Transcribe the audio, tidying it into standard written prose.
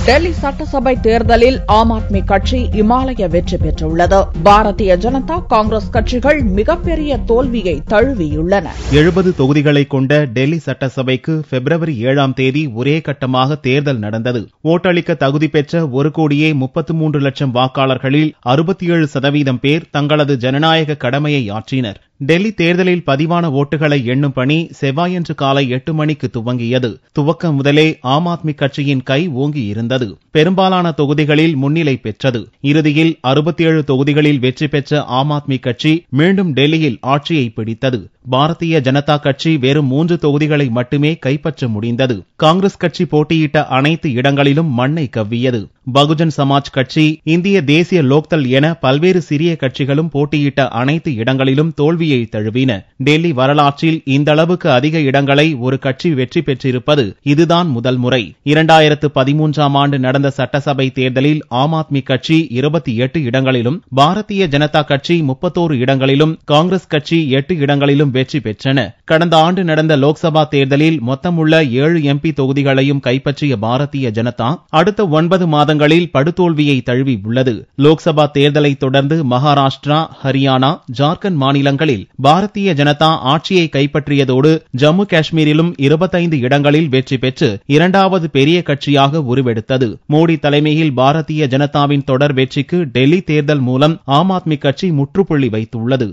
டெல்லி சட்டசபை தேர்தலில் ஆம் ஆத்மி கட்சி இமாலய வெற்றி பெற்றுள்ளது. பாரதிய ஜனதா, காங்கிரஸ் கட்சிகள் மிகப்பெரிய தோல்வியை தழுவியுள்ளன. 70 தொகுதிகளை கொண்ட டெல்லி சட்டசபைக்கு பிப்ரவரி 7ஆம் தேதி ஒரே கட்டமாக தேர்தல் நடந்தது. ஓட்டளிக்க தகுதி பெற்ற 1,33,00,000 வாக்காளர்களில் 67% பேர் தங்களது ஜனநாயக கடமையை ஆற்றினர். டெல்லி தேர்தலில் பதிவான ஓட்டுகளை எண்ணும் பணி செவ்வாயன்று காலை 8 மணிக்கு துவங்கியது. துவக்கம் முதலே ஆம் ஆத்மி கட்சியின் கை ஓங்கி இருந்தது. பெரும்பாலான தொகுதிகளில் முன்னிலை பெற்றது. இறுதியில் 67 தொகுதிகளில் வெற்றி பெற்ற ஆம் ஆத்மி கட்சி மீண்டும் டெல்லியில் ஆட்சியை பிடித்தது. பாரதிய ஜனதா கட்சி வெறும் 3 தொகுதிகளை மட்டுமே கைப்பற்ற முடிந்தது. காங்கிரஸ் கட்சி போட்டியிட்ட அனைத்து இடங்களிலும் மண்ணை கவ்வியது. பகுஜன் சமாஜ் கட்சி, இந்திய தேசிய லோக்தள் என பல்வேறு சிறிய கட்சிகளும் போட்டியிட்ட அனைத்து இடங்களிலும் தோல்வியை தழுவின. டெல்லி வரலாற்றில் இந்த அளவுக்கு அதிக இடங்களை ஒரு கட்சி வெற்றி பெற்றிருப்பது இதுதான் முதல் முறை. 2013ஆம் ஆண்டு நடந்த சட்டசபை தேர்தலில் ஆம் ஆத்மி கட்சி 28 இடங்களிலும், பாரதிய ஜனதா கட்சி 31 இடங்களிலும், காங்கிரஸ் கட்சி 8 இடங்களிலும் வெற்றி பெற்றன. கடந்த ஆண்டு நடந்த லோக்சபா தேர்தலில் மொத்தமுள்ள 7 MP தொகுதிகளையும் கைப்பற்றிய பாரதிய ஜனதா அடுத்த 9 மாதங்களில் படுதோல்வியை தழுவி உள்ளது. லோக்சபா தேர்தலை தொடர்ந்து மகாராஷ்டிரா, ஹரியானா, ஜார்க்கண்ட் மாநிலங்களில் பாரதிய ஜனதா ஆட்சியை கைப்பற்றியதோடு ஜம்மு காஷ்மீரிலும் 25 இடங்களில் வெற்றி பெற்று இரண்டாவது பெரிய கட்சியாக உருவெடுத்தது. மோடி தலைமையில் பாரதிய ஜனதாவின் தொடர் வெற்றிக்கு டெல்லி தேர்தல் மூலம் ஆம் ஆத்மி கட்சி முற்றுப்புள்ளி வைத்துள்ளது.